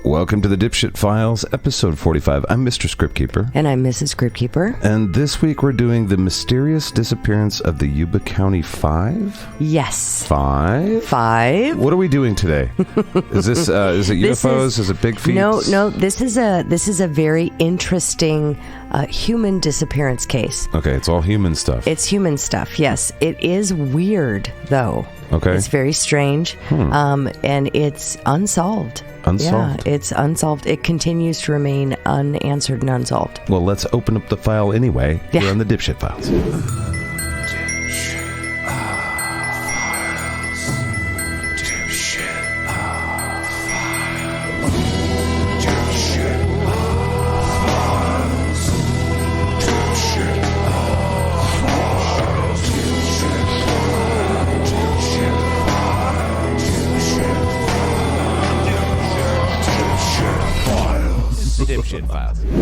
Welcome to the Dipshit Files, episode 45. I'm Mr. Scriptkeeper. And I'm Mrs. Scriptkeeper. And this week we're doing the mysterious disappearance of the Yuba County Five? Yes. Five? What are we doing today? Is it UFOs? Is it big feet? No. This is a very interesting human disappearance case. Okay, it's all human stuff. It's human stuff, yes. It is weird, though. Okay. It's very strange, and it's unsolved. Unsolved? Yeah, it's unsolved. It continues to remain unanswered and unsolved. Well, let's open up the file anyway. Yeah. Here on the Dipshit Files.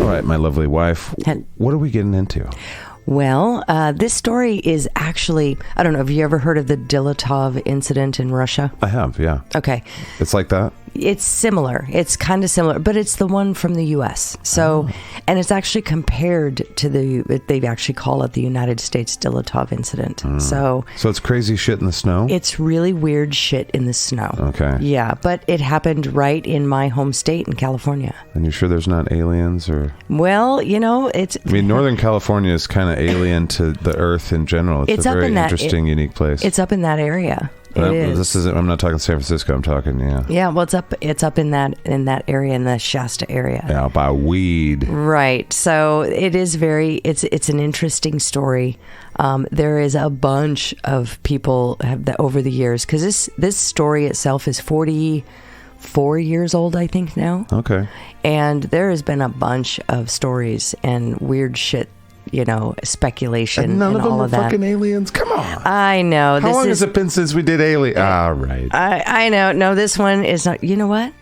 All right, my lovely wife, what are we getting into? Well, this story is actually, I don't know, have you ever heard of the Dilatov incident in Russia? I have, yeah. Okay. It's like that? It's similar. It's kind of similar, but it's the one from the U.S. So, and it's actually compared to they actually call it the United States Dilatov incident. So it's crazy shit in the snow? It's really weird shit in the snow. Okay. Yeah, but it happened right in my home state in California. And you're sure there's not aliens or? Well, it's... I mean, Northern California is kind of alien to the Earth in general. It's a very interesting, unique place. It's up in that area. I'm not talking San Francisco. I'm talking, Yeah, well, it's up in that area, in the Shasta area. Yeah, by weed. Right. So it is it's an interesting story. There is a bunch of people over the years, because this story itself is 44 years old, I think now. Okay. And there has been a bunch of stories and weird shit, speculation and all of that. None of them are fucking aliens. Come on. I know. How long has it been since we did Alien? All right. I know. No, this one is not. You know what?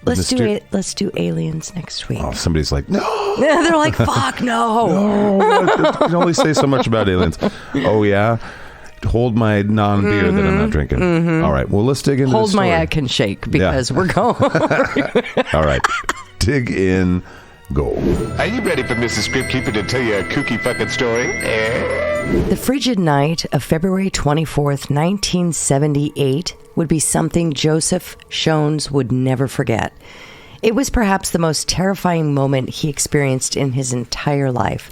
Let's do aliens next week. Oh, somebody's like, no. They're like, fuck no. No, you can only say so much about aliens. Oh yeah. Hold my non-beer that I'm not drinking. All right. Well, let's dig into this story. Hold my Atkins shake because we're going. All right. Dig in. Go. Are you ready for Mrs. Scriptkeeper to tell you a kooky fucking story? The frigid night of February 24th, 1978 would be something Joseph Shones would never forget. It was perhaps the most terrifying moment he experienced in his entire life.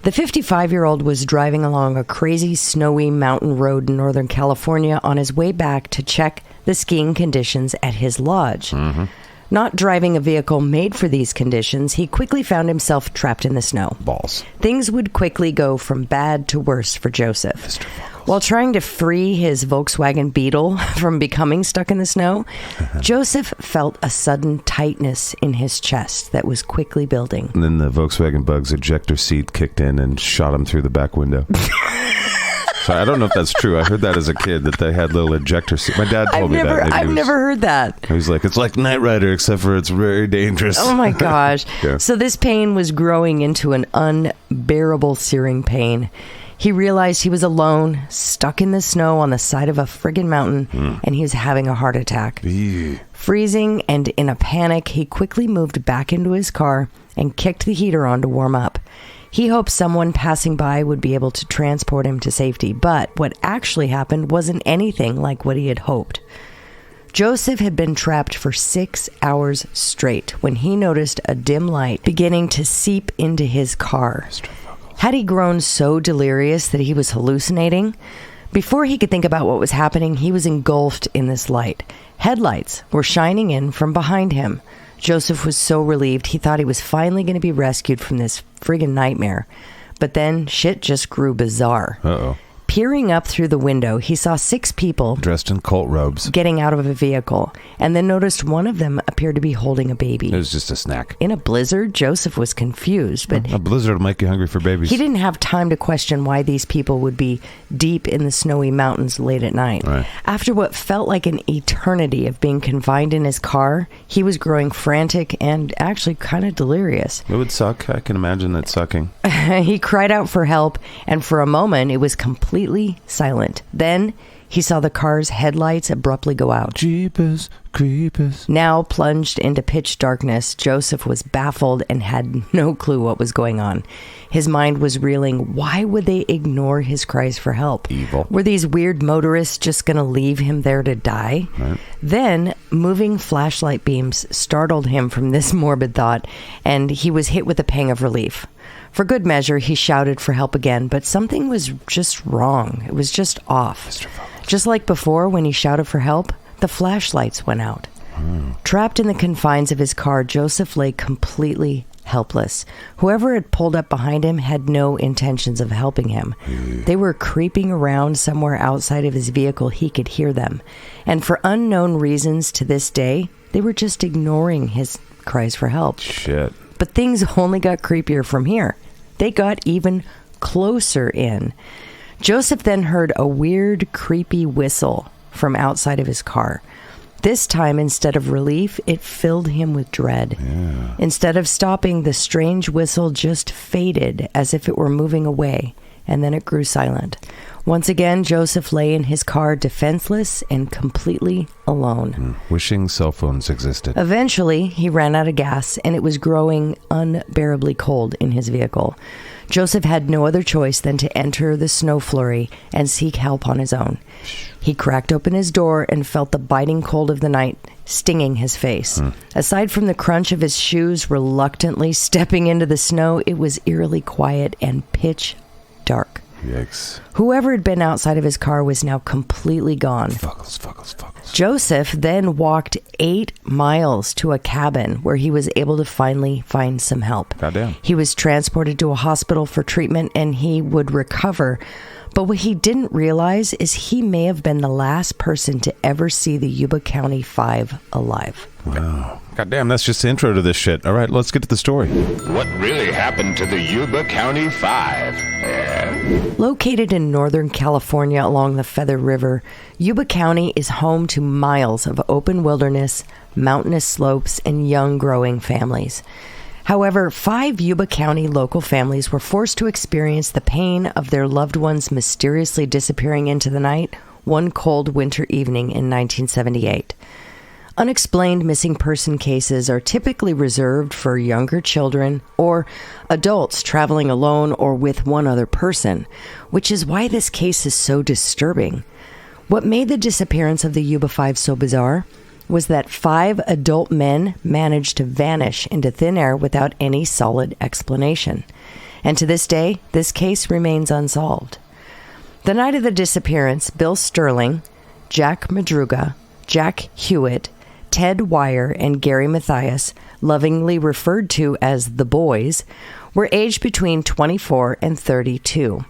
The 55-year-old was driving along a crazy, snowy mountain road in Northern California on his way back to check the skiing conditions at his lodge. Not driving a vehicle made for these conditions, he quickly found himself trapped in the snow. Balls. Things would quickly go from bad to worse for Joseph. While trying to free his Volkswagen Beetle from becoming stuck in the snow, Joseph felt a sudden tightness in his chest that was quickly building. And then the Volkswagen Bug's ejector seat kicked in and shot him through the back window. So I don't know if that's true. I heard that as a kid, that they had little ejector seats. My dad told me that. I've never heard that. He was like, it's like Knight Rider, except for it's very dangerous. Oh my gosh. Yeah. So this pain was growing into an unbearable searing pain. He realized he was alone, stuck in the snow on the side of a friggin' mountain, and he was having a heart attack. Freezing and in a panic, he quickly moved back into his car and kicked the heater on to warm up. He hoped someone passing by would be able to transport him to safety, but what actually happened wasn't anything like what he had hoped. Joseph had been trapped for 6 hours straight when he noticed a dim light beginning to seep into his car. Had he grown so delirious that he was hallucinating? Before he could think about what was happening, he was engulfed in this light. Headlights were shining in from behind him. Joseph was so relieved he thought he was finally going to be rescued from this friggin' nightmare. But then shit just grew bizarre. Uh-oh. Peering up through the window, he saw 6 people dressed in cult robes getting out of a vehicle, and then noticed one of them appeared to be holding a baby. It was just a snack. In a blizzard, Joseph was confused, but a blizzard will make you hungry for babies. He didn't have time to question why these people would be deep in the snowy mountains late at night. Right. After what felt like an eternity of being confined in his car, he was growing frantic and actually kind of delirious. It would suck. I can imagine that sucking. He cried out for help, and for a moment it was completely silent. Then he saw the car's headlights abruptly go out. Jeepers creepers. Now plunged into pitch darkness, Joseph was baffled and had no clue what was going on. His mind was reeling. Why would they ignore his cries for help? Evil. Were these weird motorists just going to leave him there to die? Right. Then, moving flashlight beams startled him from this morbid thought, and he was hit with a pang of relief. For good measure, he shouted for help again, but something was just wrong. It was just off. Just like before, when he shouted for help, the flashlights went out. Trapped in the confines of his car, Joseph lay completely helpless. Whoever had pulled up behind him had no intentions of helping him. They were creeping around somewhere outside of his vehicle. He could hear them. And for unknown reasons to this day, they were just ignoring his cries for help. Shit. But things only got creepier from here. They got even closer in. Joseph then heard a weird, creepy whistle from outside of his car. This time, instead of relief, it filled him with dread. Yeah. Instead of stopping, the strange whistle just faded as if it were moving away, and then it grew silent. Once again, Joseph lay in his car defenseless and completely alone. Wishing cell phones existed. Eventually, he ran out of gas, and it was growing unbearably cold in his vehicle. Joseph had no other choice than to enter the snow flurry and seek help on his own. He cracked open his door and felt the biting cold of the night stinging his face. Aside from the crunch of his shoes reluctantly stepping into the snow, it was eerily quiet and pitch dark. Yikes. Whoever had been outside of his car was now completely gone. Fuckles. Joseph then walked 8 miles to a cabin where he was able to finally find some help. Goddamn. He was transported to a hospital for treatment and he would recover. But what he didn't realize is he may have been the last person to ever see the Yuba County 5 alive. Wow. Goddamn, that's just the intro to this shit. All right, let's get to the story. What really happened to the Yuba County 5? Located in Northern California along the Feather River, Yuba County is home to miles of open wilderness, mountainous slopes, and young growing families. However, 5 Yuba County local families were forced to experience the pain of their loved ones mysteriously disappearing into the night one cold winter evening in 1978. Unexplained missing person cases are typically reserved for younger children or adults traveling alone or with one other person, which is why this case is so disturbing. What made the disappearance of the Yuba 5 so bizarre was that 5 adult men managed to vanish into thin air without any solid explanation. And to this day, this case remains unsolved. The night of the disappearance, Bill Sterling, Jack Madruga, Jack Hewitt, Ted Wire, and Gary Mathias, lovingly referred to as the boys, were aged between 24 and 32.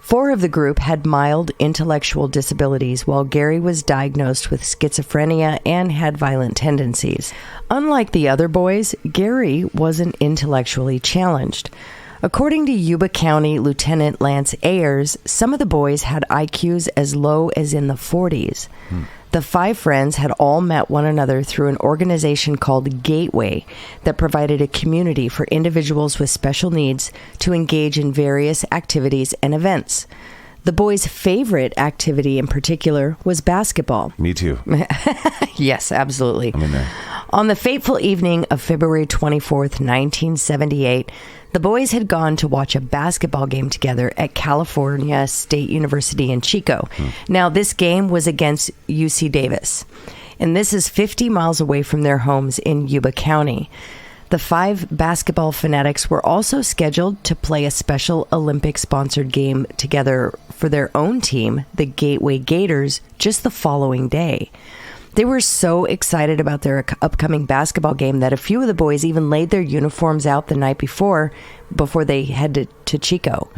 4 of the group had mild intellectual disabilities, while Gary was diagnosed with schizophrenia and had violent tendencies. Unlike the other boys, Gary wasn't intellectually challenged. According to Yuba County Lieutenant Lance Ayers, some of the boys had IQs as low as in the 40s. The 5 friends had all met one another through an organization called Gateway that provided a community for individuals with special needs to engage in various activities and events. The boys' favorite activity in particular was basketball. Me too. Yes, absolutely. I'm in there. On the fateful evening of February 24th, 1978, the boys had gone to watch a basketball game together at California State University in Chico. Now, this game was against UC Davis, and this is 50 miles away from their homes in Yuba County. The 5 basketball fanatics were also scheduled to play a special Olympic-sponsored game together for their own team, the Gateway Gators, just the following day. They were so excited about their upcoming basketball game that a few of the boys even laid their uniforms out the night before they headed to Chico.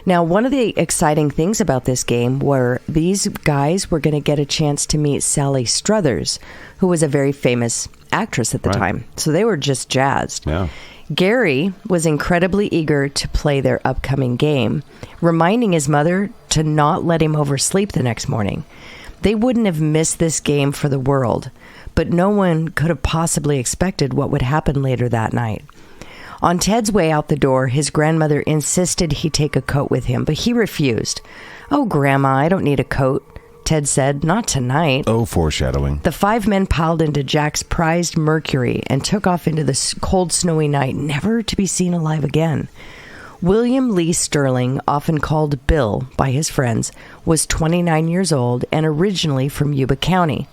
Now, one of the exciting things about this game were these guys were going to get a chance to meet Sally Struthers, who was a very famous actress at the time. So they were just jazzed. Yeah. Gary was incredibly eager to play their upcoming game, reminding his mother to not let him oversleep the next morning. They wouldn't have missed this game for the world, but no one could have possibly expected what would happen later that night. On Ted's way out the door, his grandmother insisted he take a coat with him, but he refused. "Oh, Grandma, I don't need a coat. Ted said, "Not tonight." Oh, foreshadowing. The 5 men piled into Jack's prized Mercury and took off into the cold, snowy night, never to be seen alive again. William Lee Sterling, often called Bill by his friends, was 29 years old and originally from Yuba County.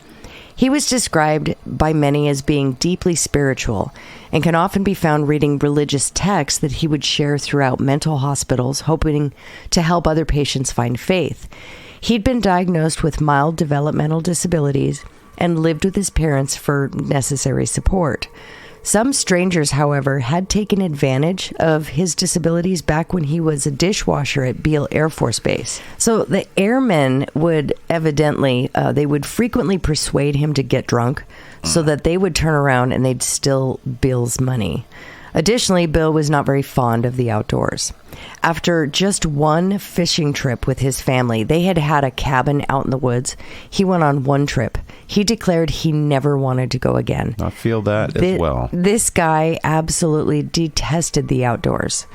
He was described by many as being deeply spiritual and can often be found reading religious texts that he would share throughout mental hospitals, hoping to help other patients find faith. He'd been diagnosed with mild developmental disabilities and lived with his parents for necessary support. Some strangers, however, had taken advantage of his disabilities back when he was a dishwasher at Beale Air Force Base. So the airmen would evidently, they would frequently persuade him to get drunk so that they would turn around and they'd steal Bill's money. Additionally, Bill was not very fond of the outdoors. After just one fishing trip with his family, they had had a cabin out in the woods. He went on one trip. He declared he never wanted to go again. I feel that as well. This guy absolutely detested the outdoors.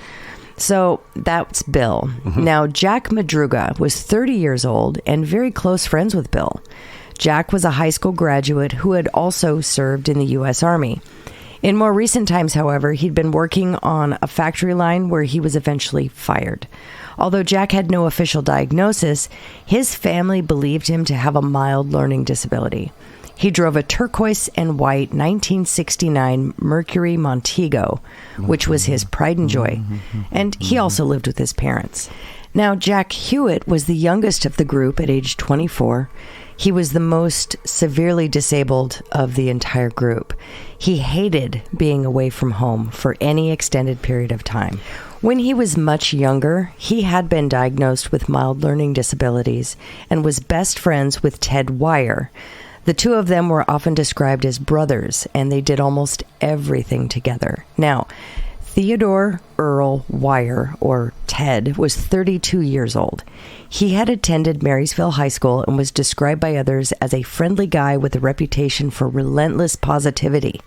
So that's Bill. Now, Jack Madruga was 30 years old and very close friends with Bill. Jack was a high school graduate who had also served in the U.S. Army. In more recent times, however, he'd been working on a factory line where he was eventually fired. Although Jack had no official diagnosis, his family believed him to have a mild learning disability. He drove a turquoise and white 1969 Mercury Montego, which was his pride and joy, and he also lived with his parents. Now, Jack Hewitt was the youngest of the group at age 24. He was the most severely disabled of the entire group. He hated being away from home for any extended period of time. When he was much younger, he had been diagnosed with mild learning disabilities and was best friends with Ted Wire. The two of them were often described as brothers, and they did almost everything together. Now, Theodore Earl Wire, or Ted, was 32 years old. He had attended Marysville High School and was described by others as a friendly guy with a reputation for relentless positivity.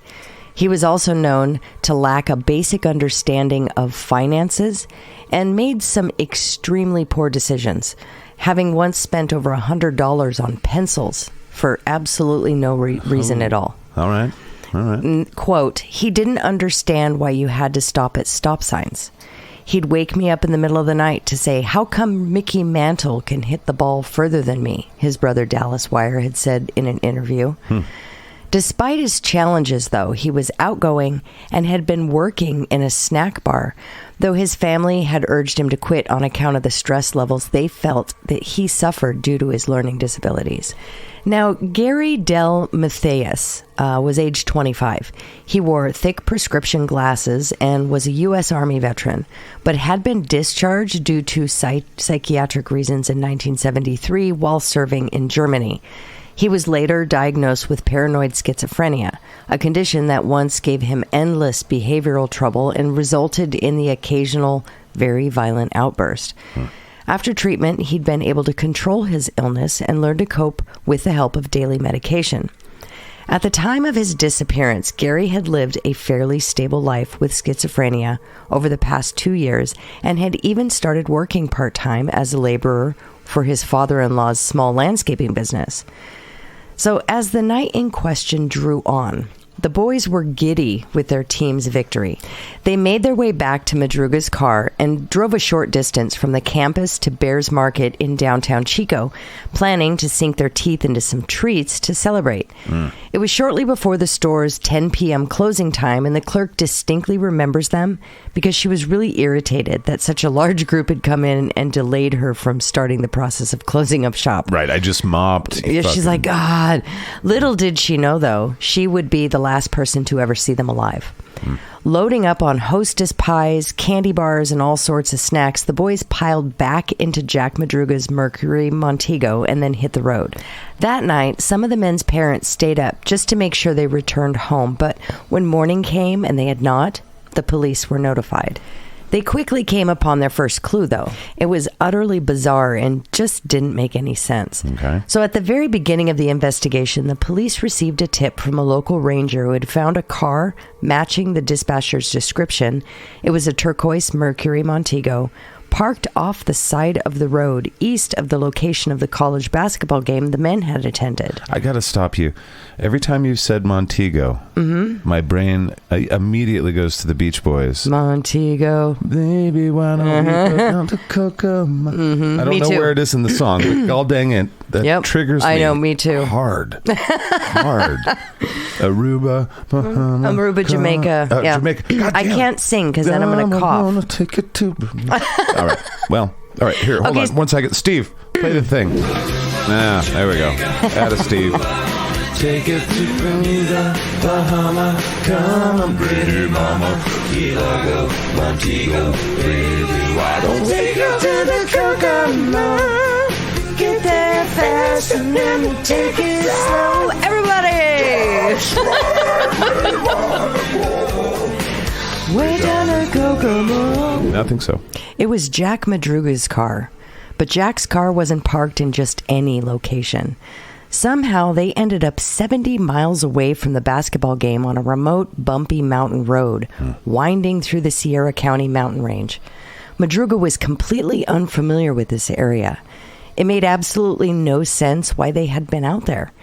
He was also known to lack a basic understanding of finances and made some extremely poor decisions, having once spent over $100 on pencils for absolutely no reason at all. All right. Quote, "He didn't understand why you had to stop at stop signs. He'd wake me up in the middle of the night to say, 'How come Mickey Mantle can hit the ball further than me?'" his brother Dallas Wire had said in an interview. Despite his challenges, though, he was outgoing and had been working in a snack bar, though his family had urged him to quit on account of the stress levels they felt that he suffered due to his learning disabilities. Now, Gary Del Matthias was age 25. He wore thick prescription glasses and was a U.S. Army veteran, but had been discharged due to psychiatric reasons in 1973 while serving in Germany. He was later diagnosed with paranoid schizophrenia, a condition that once gave him endless behavioral trouble and resulted in the occasional very violent outburst. After treatment, he'd been able to control his illness and learn to cope with the help of daily medication. At the time of his disappearance, Gary had lived a fairly stable life with schizophrenia over the past 2 years and had even started working part-time as a laborer for his father-in-law's small landscaping business. So as the night in question drew on, the boys were giddy with their team's victory. They made their way back to Madruga's car and drove a short distance from the campus to Bears Market in downtown Chico, planning to sink their teeth into some treats to celebrate. It was shortly before the store's 10 p.m. closing time, and the clerk distinctly remembers them because she was really irritated that such a large group had come in and delayed her from starting the process of closing up shop. Right, I just mopped. Yeah, she's like, God. Little did she know, though, she would be the last person to ever see them alive. Loading up on Hostess pies, candy bars, and all sorts of snacks, the boys piled back into Jack Madruga's Mercury Montego and then hit the road. That night, some of the men's parents stayed up just to make sure they returned home, but when morning came and they had not, the police were notified. They quickly came upon their first clue, though. It was utterly bizarre and just didn't make any sense. Okay. So at the very beginning of the investigation, the police received a tip from a local ranger who had found a car matching the dispatcher's description. It was a turquoise Mercury Montego, parked off the side of the road east of the location of the college basketball game the men had attended. I got to stop you. Every time you said Montego, my brain immediately goes to the Beach Boys. Montego. Baby, why don't we go down to Kokomo? I don't know where it is in the song, but god dang it, that triggers me. I know, me too. Hard. Aruba, Jamaica. Yeah. Jamaica. I can't sing because then I'm going to cough. Take it to... All right. Well, all right. Here, hold on 1 second. Steve, play the thing. There we go. Add a Steve. Take it to the Bahama, come on, pretty mama. Here I go, Montego, baby, why don't take it to the Kokomo? Get there fast and then take it slow. Everybody! Way down to Kokomo. I think so. It was Jack Madruga's car, but Jack's car wasn't parked in just any location. Somehow, they ended up 70 miles away from the basketball game on a remote, bumpy mountain road, winding through the Sierra County mountain range. Madruga was completely unfamiliar with this area. It made absolutely no sense why they had been out there.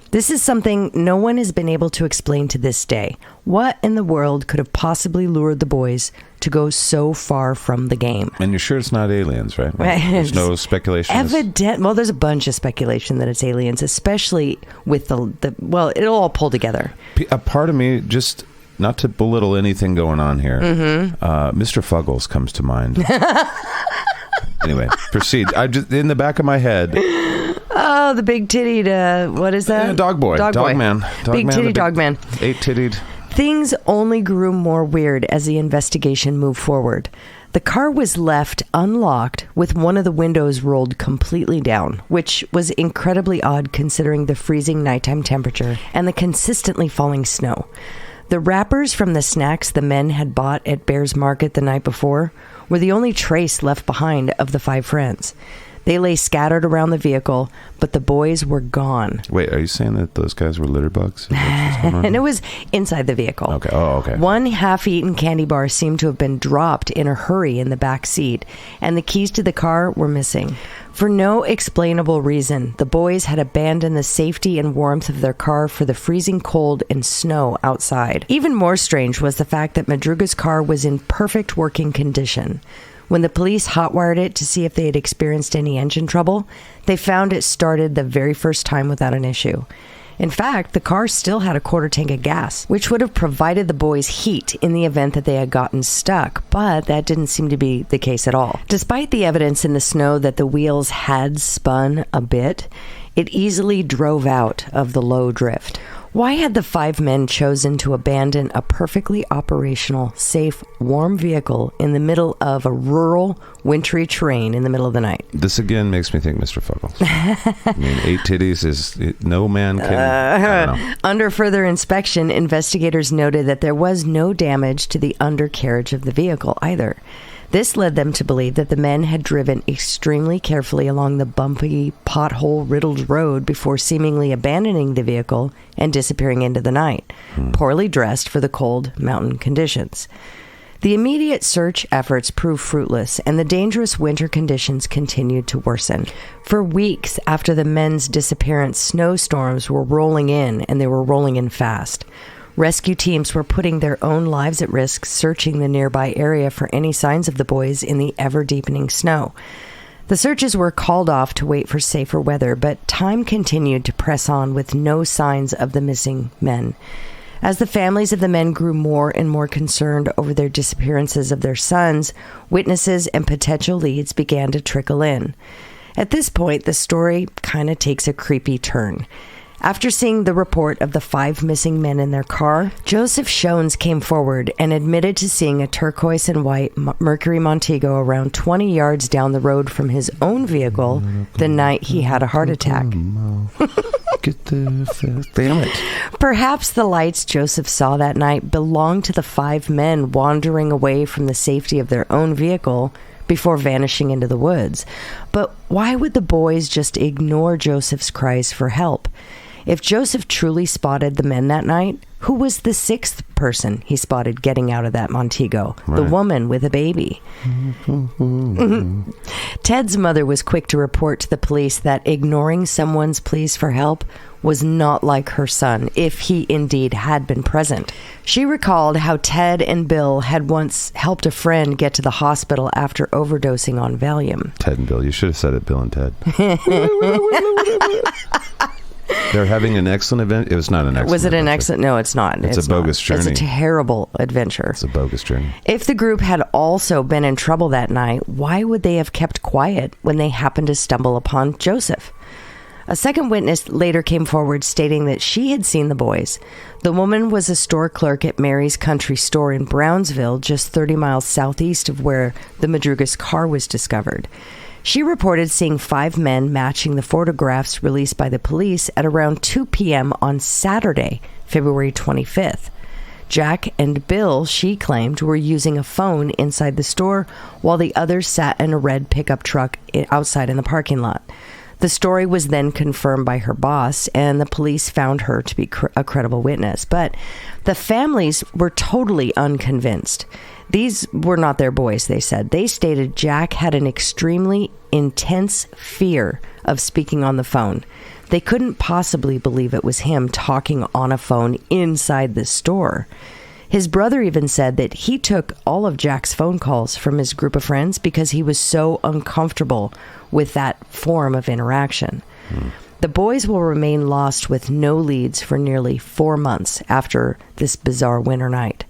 This is something no one has been able to explain to this day. What in the world could have possibly lured the boys to go so far from the game? And you're sure it's not aliens, right? There's no speculation. Well, there's a bunch of speculation that it's aliens, especially with well, it'll all pull together. A part of me, just not to belittle anything going on here, Mr. Fuggles comes to mind. Anyway, proceed. I just in the back of my head. Oh, the big-tittied, what is that? Yeah, dog boy. Dog man. Big-titty dog man. 8-tittied. Things only grew more weird as the investigation moved forward. The car was left unlocked with one of the windows rolled completely down, which was incredibly odd considering the freezing nighttime temperature and the consistently falling snow. The wrappers from the snacks the men had bought at Bears Market the night before were the only trace left behind of the 5 friends. They lay scattered around the vehicle, but the boys were gone. Wait, are you saying that those guys were litter bugs? And it was inside the vehicle. Okay. Oh, okay. One half-eaten candy bar seemed to have been dropped in a hurry in the back seat, and the keys to the car were missing. For no explainable reason, the boys had abandoned the safety and warmth of their car for the freezing cold and snow outside. Even more strange was the fact that Madruga's car was in perfect working condition. When the police hotwired it to see if they had experienced any engine trouble, they found it started the very first time without an issue. In fact, the car still had a quarter tank of gas, which would have provided the boys heat in the event that they had gotten stuck, but that didn't seem to be the case at all. Despite the evidence in the snow that the wheels had spun a bit, it easily drove out of the low drift. Why had the 5 men chosen to abandon a perfectly operational, safe, warm vehicle in the middle of a rural, wintry terrain in the middle of the night? This again makes me think Mr. Fuggles. I mean, 8 titties is no man can. I don't know. Under further inspection, investigators noted that there was no damage to the undercarriage of the vehicle either. This led them to believe that the men had driven extremely carefully along the bumpy, pothole-riddled road before seemingly abandoning the vehicle and disappearing into the night, poorly dressed for the cold mountain conditions. The immediate search efforts proved fruitless, and the dangerous winter conditions continued to worsen. For weeks after the men's disappearance, snowstorms were rolling in, and they were rolling in fast. Rescue teams were putting their own lives at risk, searching the nearby area for any signs of the boys in the ever-deepening snow. The searches were called off to wait for safer weather, but time continued to press on with no signs of the missing men. As the families of the men grew more and more concerned over their disappearances of their sons, witnesses and potential leads began to trickle in. At this point, the story kind of takes a creepy turn. After seeing the report of the 5 missing men in their car, Joseph Shones came forward and admitted to seeing a turquoise and white Mercury Montego around 20 yards down the road from his own vehicle the night he had a heart attack. Get the damn it. Perhaps the lights Joseph saw that night belonged to the 5 men wandering away from the safety of their own vehicle before vanishing into the woods. But why would the boys just ignore Joseph's cries for help? If Joseph truly spotted the men that night, Who was the sixth person he spotted getting out of that Montego? Right. The woman with a baby. Ted's mother was quick to report to the police that ignoring someone's pleas for help was not like her son, if he indeed had been present. She recalled how Ted and Bill had once helped a friend get to the hospital after overdosing on Valium. Ted and Bill. You should have said it, Bill and Ted. They're having an excellent event. It was not an excellent Was it an adventure. excellent? No, it's not. It's a bogus journey. It's a terrible adventure. It's a bogus journey. If the group had also been in trouble that night, why would they have kept quiet when they happened to stumble upon Joseph? A second witness later came forward stating that she had seen the boys. The woman was a store clerk at Mary's Country Store in Brownsville, just 30 miles southeast of where the Madrugas car was discovered. She reported seeing 5 men matching the photographs released by the police at around 2 p.m. on Saturday, February 25th. Jack and Bill, she claimed, were using a phone inside the store while the others sat in a red pickup truck outside in the parking lot. The story was then confirmed by her boss, and the police found her to be a credible witness. But the families were totally unconvinced. These were not their boys, they said. They stated Jack had an extremely intense fear of speaking on the phone. They couldn't possibly believe it was him talking on a phone inside the store. His brother even said that he took all of Jack's phone calls from his group of friends because he was so uncomfortable with that form of interaction. The boys will remain lost with no leads for nearly 4 months after this bizarre winter night.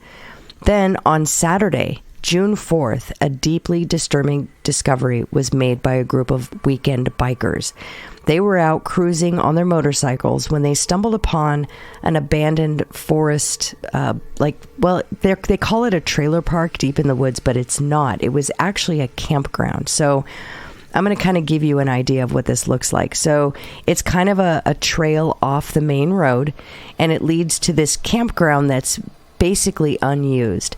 Then on Saturday, June 4th, a deeply disturbing discovery was made by a group of weekend bikers. They were out cruising on their motorcycles when they stumbled upon an abandoned forest, they call it a trailer park deep in the woods, but it's not. It was actually a campground. So I'm going to kind of give you an idea of what this looks like. So it's kind of a trail off the main road, and it leads to this campground that's basically unused.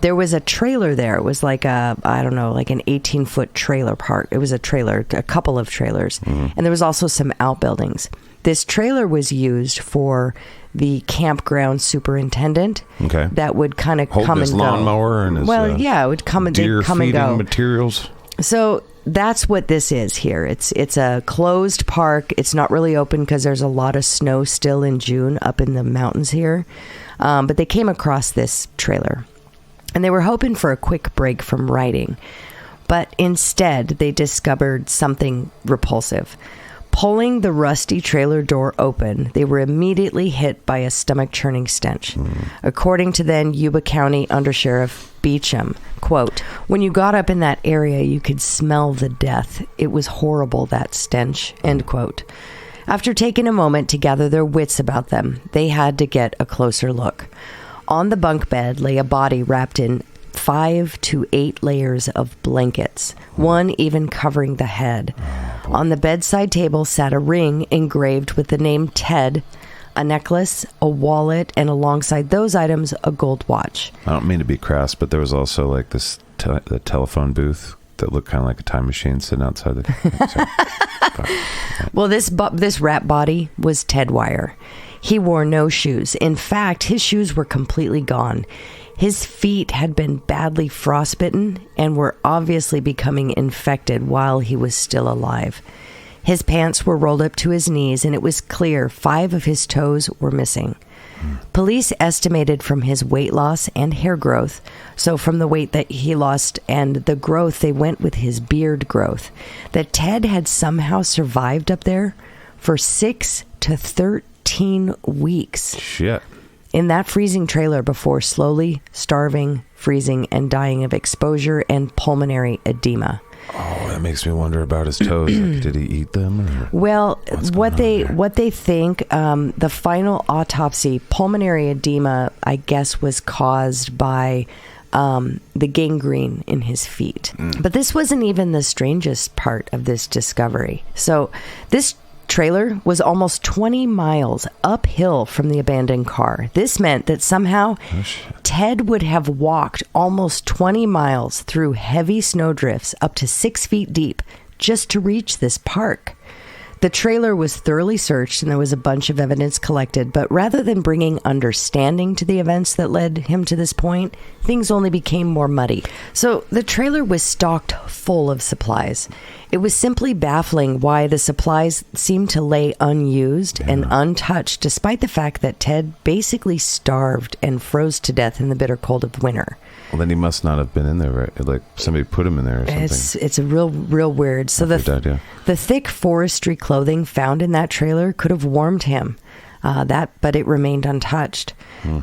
There was a trailer there. It was like an 18-foot trailer park. It was a trailer, a couple of trailers. And there was also some outbuildings. This trailer was used for the campground superintendent. Okay. That would kind of come and go. Hold his lawnmower and his it would come and go. Materials. So that's what this is here. It's a closed park. It's not really open because there's a lot of snow still in June up in the mountains here. But they came across this trailer, and they were hoping for a quick break from writing. But instead, they discovered something repulsive. Pulling the rusty trailer door open, they were immediately hit by a stomach-churning stench. According to then Yuba County Undersheriff Beecham, quote, "When you got up in that area, you could smell the death. It was horrible, that stench," end quote. After taking a moment to gather their wits about them, they had to get a closer look. On the bunk bed lay a body wrapped in 5 to 8 layers of blankets, one even covering the head. On the bedside table sat a ring engraved with the name Ted, a necklace, a wallet, and alongside those items, a gold watch. I don't mean to be crass, but there was also like this the telephone booth that looked kind of like a time machine sitting outside the... Well, this rat body was Ted Wire. He wore no shoes. In fact, his shoes were completely gone. His feet had been badly frostbitten and were obviously becoming infected while he was still alive. His pants were rolled up to his knees, and it was clear 5 of his toes were missing. Police estimated from his weight loss and hair growth, so from the weight that he lost and the growth, they went with his beard growth, that Ted had somehow survived up there for 6 to 13 weeks. Shit. In that freezing trailer before slowly starving, freezing, and dying of exposure and pulmonary edema. Oh, that makes me wonder about his toes. Like, did he eat them? Or well, what they think, the final autopsy, pulmonary edema, I guess, was caused by the gangrene in his feet. But this wasn't even the strangest part of this discovery. So this trailer was almost 20 miles uphill from the abandoned car. This meant that somehow Ted would have walked almost 20 miles through heavy snowdrifts up to 6 feet deep just to reach this park. The trailer was thoroughly searched and there was a bunch of evidence collected, but rather than bringing understanding to the events that led him to this point, things only became more muddy. So the trailer was stocked full of supplies. It was simply baffling why the supplies seemed to lay unused and untouched, despite the fact that Ted basically starved and froze to death in the bitter cold of winter. Well, then he must not have been in there, right? Like somebody put him in there or something. It's a real weird. So the thick forestry clothing found in that trailer could have warmed him, but it remained untouched.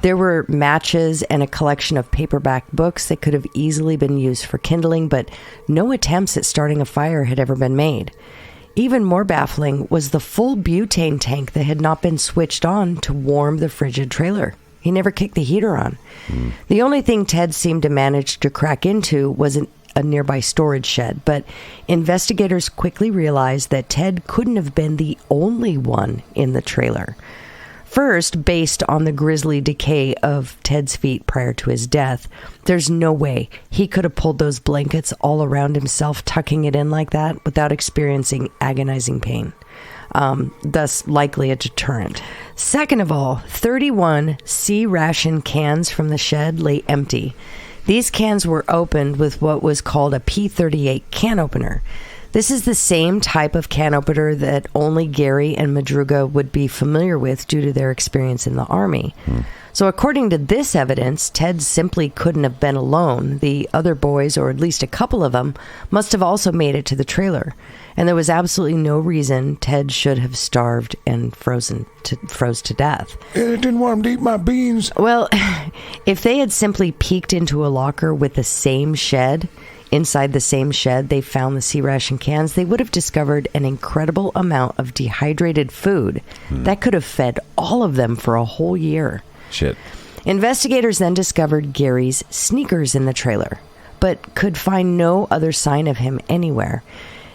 There were matches and a collection of paperback books that could have easily been used for kindling, but no attempts at starting a fire had ever been made. Even more baffling was the full butane tank that had not been switched on to warm the frigid trailer. He never kicked the heater on. The only thing Ted seemed to manage to crack into was a nearby storage shed, but investigators quickly realized that Ted couldn't have been the only one in the trailer. First, based on the grisly decay of Ted's feet prior to his death, there's no way he could have pulled those blankets all around himself, tucking it in like that, without experiencing agonizing pain. Thus likely a deterrent. Second of all, 31 C ration cans from the shed lay empty. These cans were opened with what was called a P38 can opener. This is the same type of can opener that only Gary and Madruga would be familiar with due to their experience in the Army. So according to this evidence, Ted simply couldn't have been alone. The other boys, or at least a couple of them, must have also made it to the trailer. And there was absolutely no reason Ted should have starved and froze to death. It didn't want him to eat my beans. Well, if they had simply peeked into a locker with the same shed, inside the same shed they found the C ration cans, they would have discovered an incredible amount of dehydrated food that could have fed all of them for a whole year. Shit. Investigators then discovered Gary's sneakers in the trailer, but could find no other sign of him anywhere.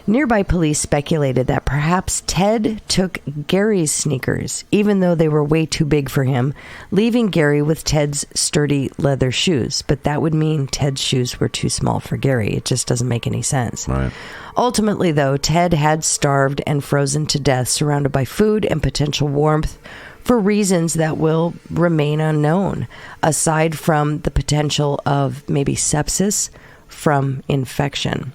Nearby police speculated that perhaps Ted took Gary's sneakers, even though they were way too big for him, leaving Gary with Ted's sturdy leather shoes. But that would mean Ted's shoes were too small for Gary. It just doesn't make any sense. Right. Ultimately, though, Ted had starved and frozen to death, surrounded by food and potential warmth, for reasons that will remain unknown, aside from the potential of maybe sepsis from infection.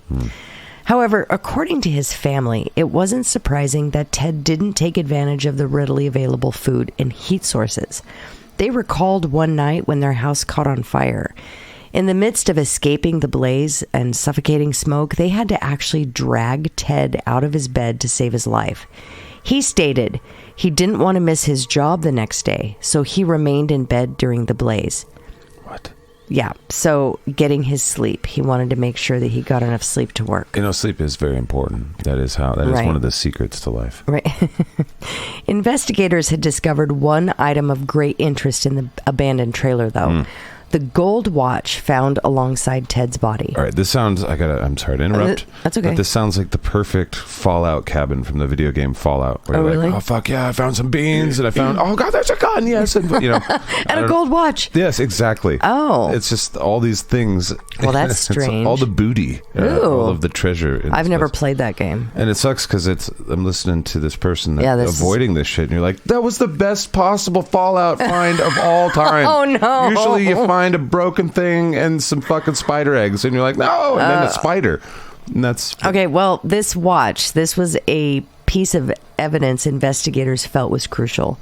However, according to his family, it wasn't surprising that Ted didn't take advantage of the readily available food and heat sources. They recalled one night when their house caught on fire. In the midst of escaping the blaze and suffocating smoke, they had to actually drag Ted out of his bed to save his life. He stated he didn't want to miss his job the next day, so he remained in bed during the blaze. What? Yeah, so getting his sleep. He wanted to make sure that he got enough sleep to work. You know, sleep is very important. That is one of the secrets to life. Right. Investigators had discovered one item of great interest in the abandoned trailer, though. The gold watch found alongside Ted's body. All right, this sounds... I'm sorry to interrupt. That's okay. But this sounds like the perfect Fallout cabin from the video game Fallout. Where you're really? like, oh, fuck yeah, I found some beans, and I found... Oh, God, there's a gun, yes. And, you know, and a gold watch. Yes, exactly. Oh. It's just all these things. Well, that's strange. All the booty. All of the treasure. I've never played that game. And it sucks because I'm listening to this person avoiding this shit, and you're like, that was the best possible Fallout find of all time. Oh, no. Usually you find a broken thing and some fucking spider eggs, and you're like, no, and then a spider. And that's okay. Well, this was a piece of evidence investigators felt was crucial.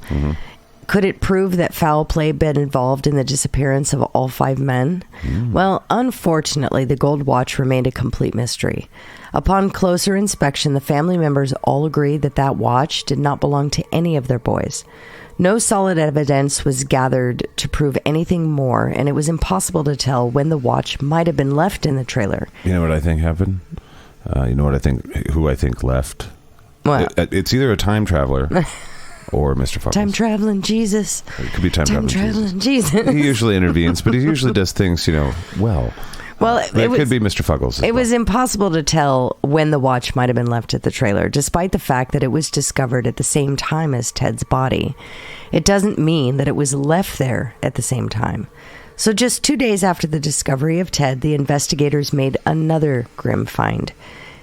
Could it prove that foul play had been involved in the disappearance of all 5 men? Well, unfortunately, the gold watch remained a complete mystery. Upon closer inspection, the family members all agreed that watch did not belong to any of their boys. No solid evidence was gathered to prove anything more, and it was impossible to tell when the watch might have been left in the trailer. You know what I think happened? Who I think left? What? It's either a time traveler or Mr. Fuckles. Time traveling Jesus. It could be time traveling Jesus. He usually intervenes, but he usually does things, well. Well, it could be Mr. Fuggles. It was impossible to tell when the watch might have been left at the trailer, despite the fact that it was discovered at the same time as Ted's body. It doesn't mean that it was left there at the same time. So just 2 days after the discovery of Ted, the investigators made another grim find.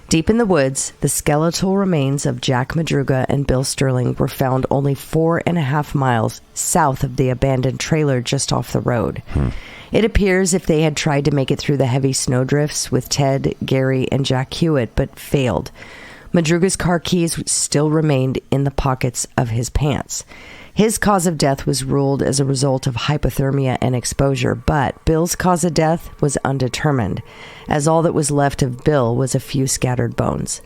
Deep in the woods, the skeletal remains of Jack Madruga and Bill Sterling were found only 4.5 miles south of the abandoned trailer just off the road. It appears if they had tried to make it through the heavy snowdrifts with Ted, Gary, and Jack Hewitt, but failed. Madruga's car keys still remained in the pockets of his pants. His cause of death was ruled as a result of hypothermia and exposure, but Bill's cause of death was undetermined, as all that was left of Bill was a few scattered bones.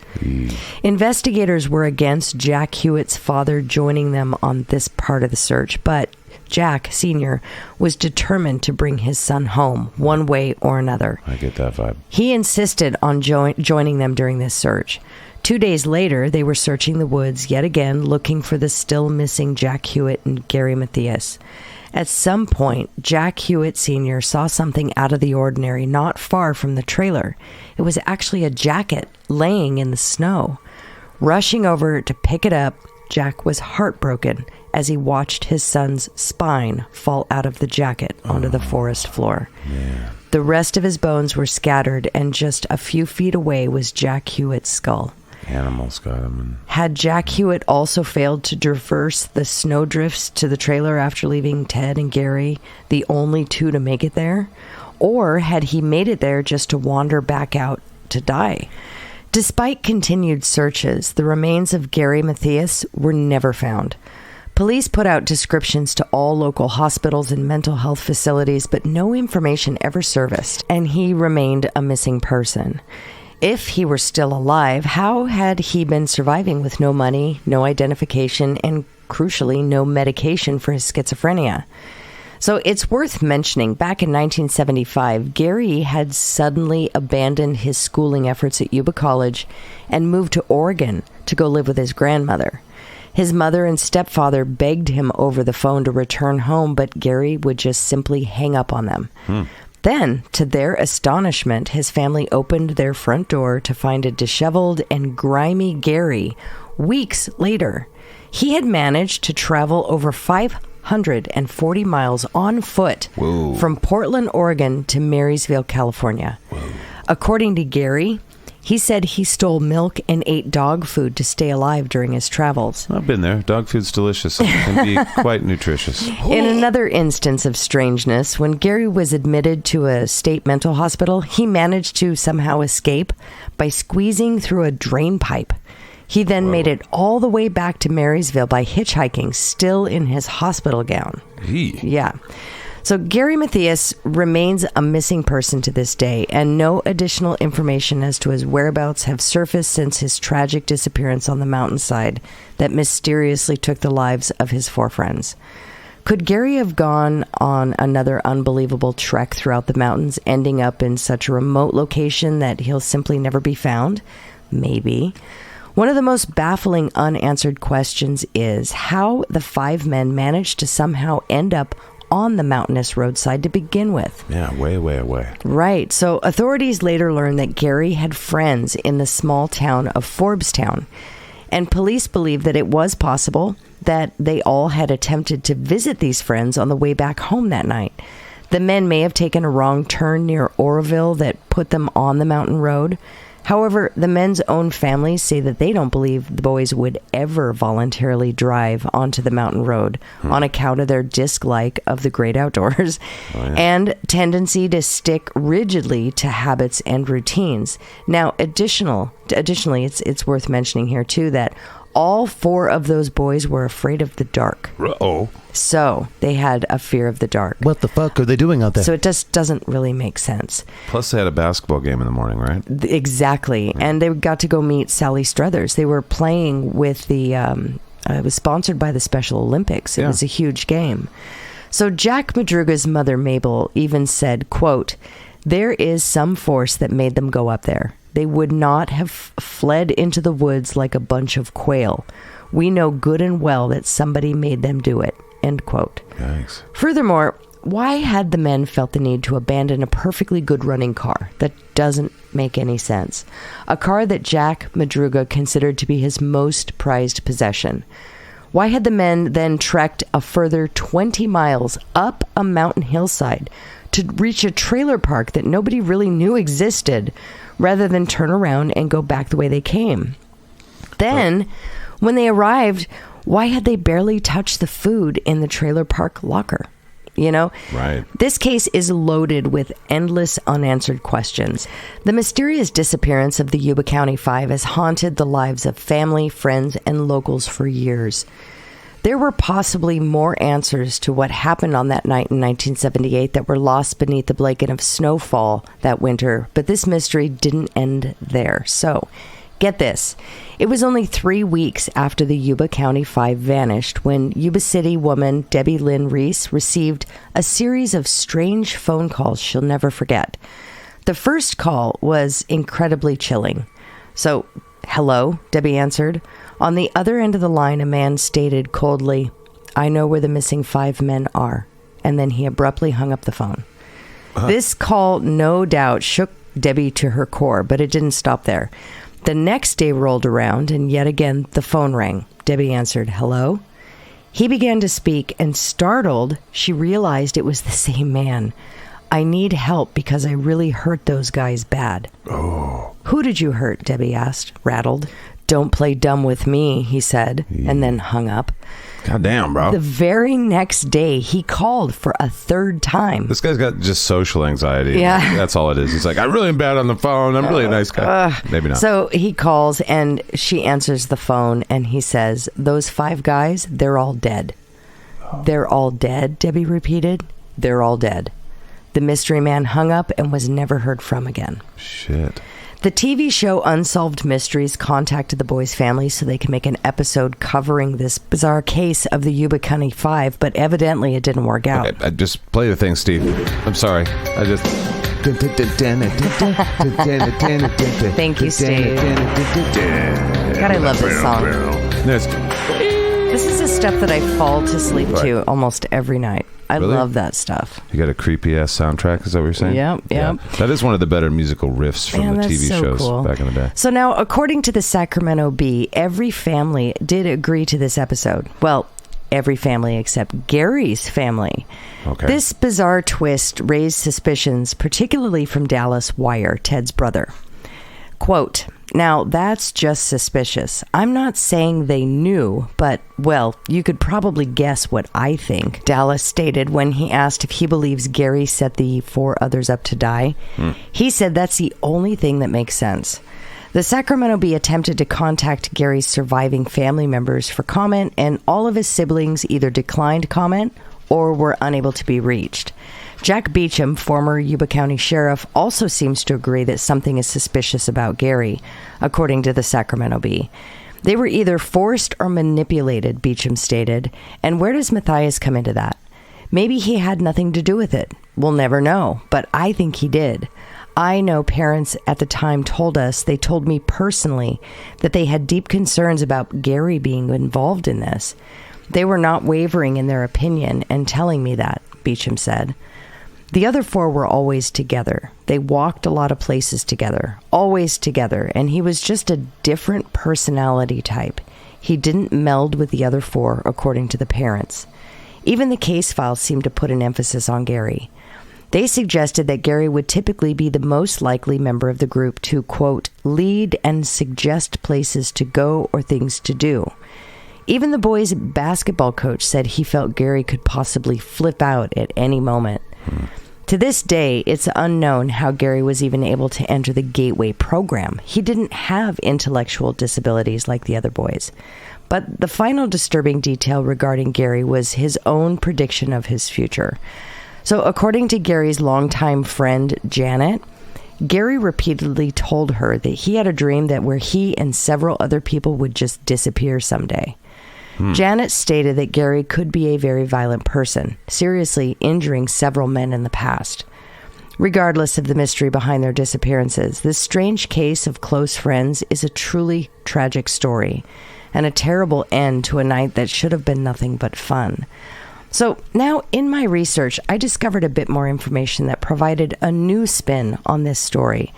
Investigators were against Jack Hewitt's father joining them on this part of the search, but Jack Sr. was determined to bring his son home one way or another. I get that vibe. He insisted on joining them during this search. 2 days later, they were searching the woods yet again, looking for the still missing Jack Hewitt and Gary Mathias. At some point, Jack Hewitt Sr. saw something out of the ordinary not far from the trailer. It was actually a jacket laying in the snow. Rushing over to pick it up, Jack was heartbroken as he watched his son's spine fall out of the jacket onto the forest floor. Yeah. The rest of his bones were scattered, and just a few feet away was Jack Hewitt's skull. Animals got him. Had Jack Hewitt also failed to traverse the snowdrifts to the trailer after leaving Ted and Gary, the only two to make it there? Or had he made it there just to wander back out to die? Despite continued searches, the remains of Gary Mathias were never found. Police put out descriptions to all local hospitals and mental health facilities, but no information ever surfaced, and he remained a missing person. If he were still alive, how had he been surviving with no money, no identification, and crucially, no medication for his schizophrenia? So it's worth mentioning, back in 1975, Gary had suddenly abandoned his schooling efforts at Yuba College and moved to Oregon to go live with his grandmother. His mother and stepfather begged him over the phone to return home, but Gary would just simply hang up on them. Then, to their astonishment, his family opened their front door to find a disheveled and grimy Gary. Weeks later, he had managed to travel over 540 miles on foot from Portland, Oregon to Marysville, California. According to Gary, he said he stole milk and ate dog food to stay alive during his travels. I've been there. Dog food's delicious. It can be quite nutritious. In another instance of strangeness, when Gary was admitted to a state mental hospital, he managed to somehow escape by squeezing through a drain pipe. He then made it all the way back to Marysville by hitchhiking, still in his hospital gown. Yeah. So Gary Mathias remains a missing person to this day, and no additional information as to his whereabouts have surfaced since his tragic disappearance on the mountainside that mysteriously took the lives of his 4 friends. Could Gary have gone on another unbelievable trek throughout the mountains, ending up in such a remote location that he'll simply never be found? Maybe. One of the most baffling unanswered questions is how the 5 men managed to somehow end up on the mountainous roadside to begin with. Yeah, way away. Right. So authorities later learned that Gary had friends in the small town of Forbestown, and police believe that it was possible that they all had attempted to visit these friends on the way back home that night. The men may have taken a wrong turn near Oroville that put them on the mountain road. However, the men's own families say that they don't believe the boys would ever voluntarily drive onto the mountain road on account of their dislike of the great outdoors and tendency to stick rigidly to habits and routines. Now, additionally, it's worth mentioning here, too, that all 4 of those boys were afraid of the dark. Uh-oh. So they had a fear of the dark. What the fuck are they doing out there? So it just doesn't really make sense. Plus they had a basketball game in the morning, right? Exactly. Yeah. And they got to go meet Sally Struthers. They were playing with the, it was sponsored by the Special Olympics. It was a huge game. So Jack Madruga's mother, Mabel, even said, quote, "There is some force that made them go up there. They would not have fled into the woods like a bunch of quail. We know good and well that somebody made them do it." End quote. Thanks. Furthermore, why had the men felt the need to abandon a perfectly good running car? That doesn't make any sense. A car that Jack Madruga considered to be his most prized possession. Why had the men then trekked a further 20 miles up a mountain hillside to reach a trailer park that nobody really knew existed, rather than turn around and go back the way they came. Then, when they arrived, why had they barely touched the food in the trailer park locker? Right. This case is loaded with endless unanswered questions. The mysterious disappearance of the Yuba County Five has haunted the lives of family, friends, and locals for years. There were possibly more answers to what happened on that night in 1978 that were lost beneath the blanket of snowfall that winter, but this mystery didn't end there. So, get this. It was only 3 weeks after the Yuba County Five vanished when Yuba City woman Debbie Lynn Reese received a series of strange phone calls she'll never forget. The first call was incredibly chilling. So, hello, Debbie answered. On the other end of the line, a man stated coldly, "I know where the missing 5 men are." And then he abruptly hung up the phone. This call no doubt shook Debbie to her core, but it didn't stop there. The next day rolled around, and yet again the phone rang. Debbie answered, "Hello?" He began to speak, and startled, she realized it was the same man. "I need help because I really hurt those guys bad." Oh. "Who did you hurt?" Debbie asked, rattled. "Don't play dumb with me," he said, and then hung up. God damn, bro. The very next day, he called for a third time. This guy's got just social anxiety. Yeah. That's all it is. He's like, I'm really bad on the phone. I'm really a nice guy. Maybe not. So he calls, and she answers the phone, and he says, "Those 5 guys, they're all dead." "They're all dead," Debbie repeated. "They're all dead." The mystery man hung up and was never heard from again. Shit. The TV show Unsolved Mysteries contacted the boys' family so they can make an episode covering this bizarre case of the Yuba County Five, but evidently it didn't work out. Okay, just play the thing, Steve. I'm sorry. I just... Thank you, Steve. God, I love this song. This is the stuff that I fall to sleep to almost every night. I Really? love that stuff. You got a creepy-ass soundtrack, is that what you're saying? Yep. Yeah. That is one of the better musical riffs from the that's TV so shows cool. back in the day. So now, according to the Sacramento Bee, every family did agree to this episode. Well, every family except Gary's family. Okay. This bizarre twist raised suspicions, particularly from Dallas Wire, Ted's brother. Quote, "Now, that's just suspicious. I'm not saying they knew, but, well, you could probably guess what I think," Dallas stated when he asked if he believes Gary set the 4 others up to die. He said that's the only thing that makes sense. The Sacramento Bee attempted to contact Gary's surviving family members for comment, and all of his siblings either declined comment or were unable to be reached. Jack Beecham, former Yuba County Sheriff, also seems to agree that something is suspicious about Gary, according to the Sacramento Bee. They were either forced or manipulated, Beecham stated. And where does Matthias come into that? Maybe he had nothing to do with it. We'll never know, but I think he did. I know parents at the time told me personally that they had deep concerns about Gary being involved in this. They were not wavering in their opinion and telling me that, Beecham said. The other 4 were always together. They walked a lot of places together, always together, and he was just a different personality type. He didn't meld with the other 4, according to the parents. Even the case files seemed to put an emphasis on Gary. They suggested that Gary would typically be the most likely member of the group to, quote, lead and suggest places to go or things to do. Even the boys' basketball coach said he felt Gary could possibly flip out at any moment. To this day, it's unknown how Gary was even able to enter the Gateway program. He didn't have intellectual disabilities like the other boys. But the final disturbing detail regarding Gary was his own prediction of his future. So according to Gary's longtime friend, Janet, Gary repeatedly told her that he had a dream that where he and several other people would just disappear someday. Janet stated that Gary could be a very violent person, seriously injuring several men in the past. Regardless of the mystery behind their disappearances, this strange case of close friends is a truly tragic story and a terrible end to a night that should have been nothing but fun. So now in my research, I discovered a bit more information that provided a new spin on this story.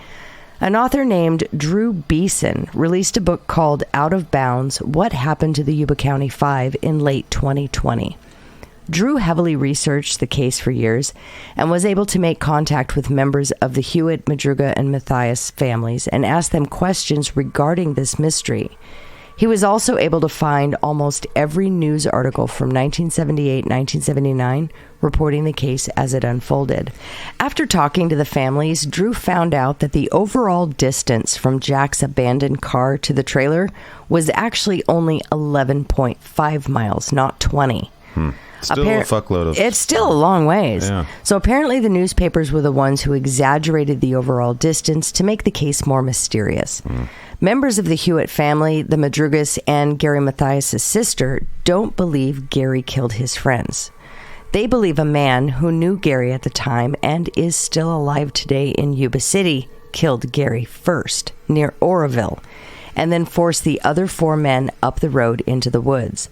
An author named Drew Beeson released a book called Out of Bounds, What Happened to the Yuba County Five in late 2020. Drew heavily researched the case for years and was able to make contact with members of the Hewitt, Madruga, and Matthias families and ask them questions regarding this mystery. He was also able to find almost every news article from 1978, 1979, reporting the case as it unfolded. After talking to the families, Drew found out that the overall distance from Jack's abandoned car to the trailer was actually only 11.5 miles, not 20. Still a fuckload of... It's still a long ways. Yeah. So apparently the newspapers were the ones who exaggerated the overall distance to make the case more mysterious. Members of the Hewitt family, the Madrugas, and Gary Matthias' sister don't believe Gary killed his friends. They believe a man who knew Gary at the time and is still alive today in Yuba City killed Gary first, near Oroville, and then forced the other 4 men up the road into the woods.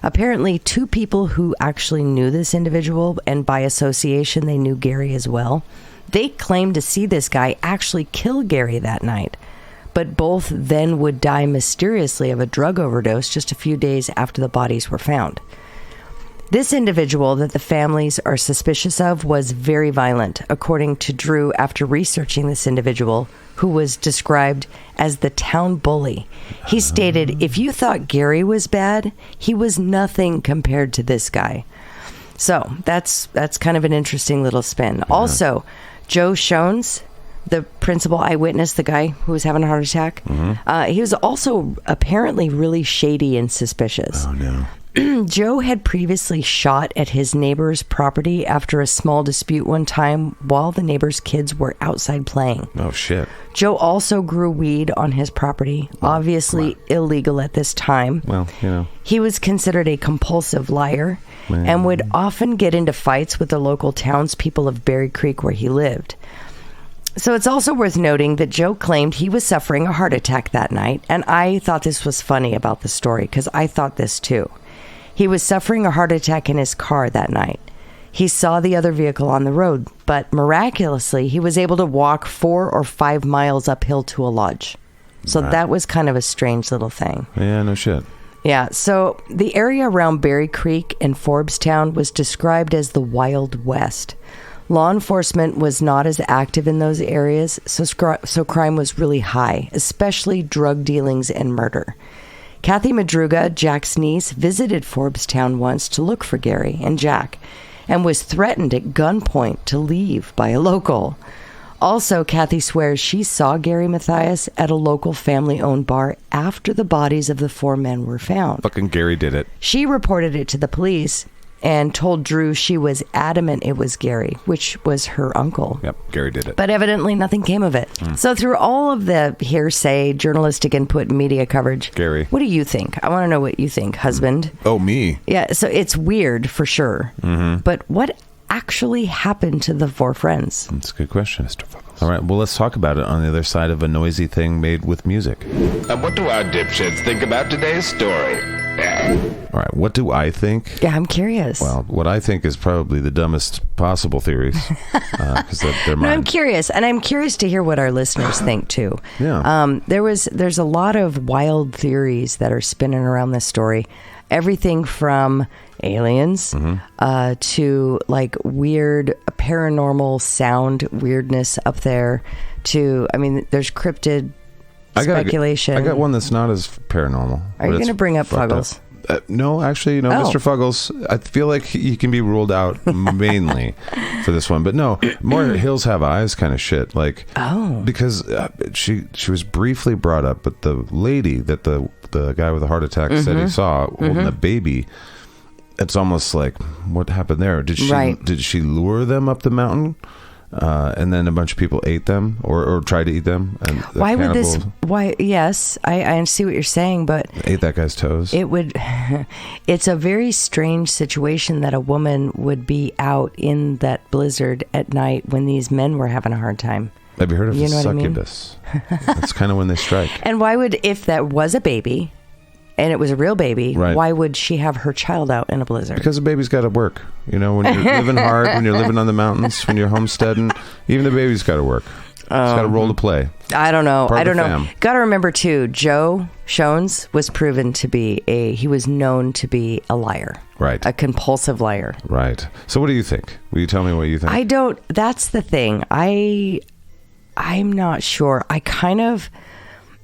Apparently, 2 people who actually knew this individual, and by association, they knew Gary as well, they claimed to see this guy actually kill Gary that night. But both then would die mysteriously of a drug overdose just a few days after the bodies were found. This individual that the families are suspicious of was very violent, according to Drew after researching this individual, who was described as the town bully. He stated, if you thought Gary was bad, he was nothing compared to this guy. So that's kind of an interesting little spin. Yeah. Also, Joe Shones, the principal eyewitness, the guy who was having a heart attack, he was also apparently really shady and suspicious. Oh, no. Joe had previously shot at his neighbor's property after a small dispute one time while the neighbor's kids were outside playing. Oh, shit. Joe also grew weed on his property, obviously illegal at this time. Well, you know. He was considered a compulsive liar and would often get into fights with the local townspeople of Berry Creek where he lived. So it's also worth noting that Joe claimed he was suffering a heart attack that night, and I thought this was funny about the story because I thought this too. He was suffering a heart attack in his car that night. He saw the other vehicle on the road, but miraculously, he was able to walk 4 or 5 miles uphill to a lodge. So that was kind of a strange little thing. Yeah, no shit. Yeah, so the area around Berry Creek and Forbestown was described as the Wild West. Law enforcement was not as active in those areas, so crime was really high, especially drug dealings and murder. Kathy Madruga, Jack's niece, visited Forbestown once to look for Gary and Jack and was threatened at gunpoint to leave by a local. Also, Kathy swears she saw Gary Matthias at a local family-owned bar after the bodies of the 4 men were found. Fucking Gary did it. She reported it to the police and told Drew she was adamant it was Gary, which was her uncle. Yep, Gary did it. But evidently nothing came of it. So through all of the hearsay, journalistic input, and media coverage, Gary, what do you think? I want to know what you think, husband. Oh, me? Yeah, so it's weird for sure. But what actually happened to the 4 friends? That's a good question, Mr. Fuggles. All right, well, let's talk about it on the other side of a noisy thing made with music. And what do our dipshits think about today's story? All right, what do I think? Yeah, I'm curious. Well, what I think is probably the dumbest possible theories, because they're mine. No, I'm curious, and I'm curious to hear what our listeners think too. Yeah. There's a lot of wild theories that are spinning around this story. Everything from aliens to like weird paranormal sound weirdness up there to, I mean, there's cryptid speculation. I got one that's not as paranormal. Are you going to bring up Fuggles? No, actually, no, Mr. Fuggles. I feel like he can be ruled out mainly for this one, but no, more Hills Have Eyes kind of shit. Like, because she was briefly brought up, but the lady that the guy with the heart attack said he saw holding a baby. It's almost like, what happened there? Did she lure them up the mountain? And then a bunch of people ate them or tried to eat them. And why would this? Why? Yes, I see what you're saying, but ate that guy's toes. It would. It's a very strange situation that a woman would be out in that blizzard at night when these men were having a hard time. Have you heard of the succubus? That's kind of when they strike. And why would, if that was a baby, and it was a real baby, why would she have her child out in a blizzard? Because the baby's got to work. You know, when you're living hard, when you're living on the mountains, when you're homesteading, even the baby's got to work. He's got a role to play. I don't know. Part I of the don't know. fam. Got to remember too, Joe Shones was proven to be he was known to be a liar. Right. A compulsive liar. Right. So what do you think? Will you tell me what you think? That's the thing. I'm not sure. I kind of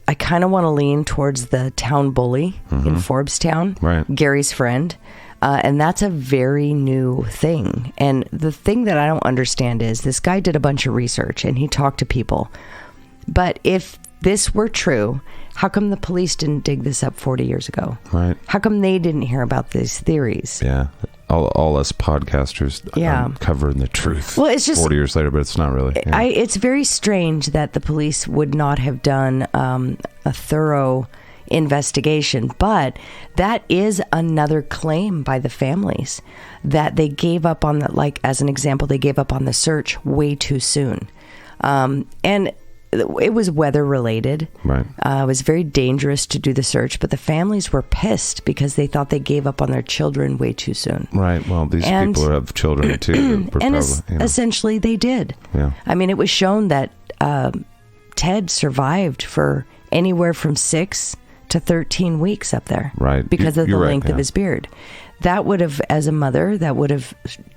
want to lean towards the town bully in Forbes-town, Right. Gary's friend. And that's a very new thing. And the thing that I don't understand is this guy did a bunch of research and he talked to people. But if this were true, how come the police didn't dig this up 40 years ago? Right. How come they didn't hear about these theories? Yeah. All us podcasters uncovering the truth. Well, it's just 40 years later, but it's not really. Yeah. It's very strange that the police would not have done a thorough investigation, but that is another claim by the families that they gave up on the, like, as an example, they gave up on the search way too soon. And it was weather related. Right. It was very dangerous to do the search, but the families were pissed because they thought they gave up on their children way too soon. Right. Well, these people have children too. Essentially they did. Yeah. I mean, it was shown that Ted survived for anywhere from 6 to 13 weeks up there. Right. Because of the You're length right, of his beard. That would have, as a mother, that would have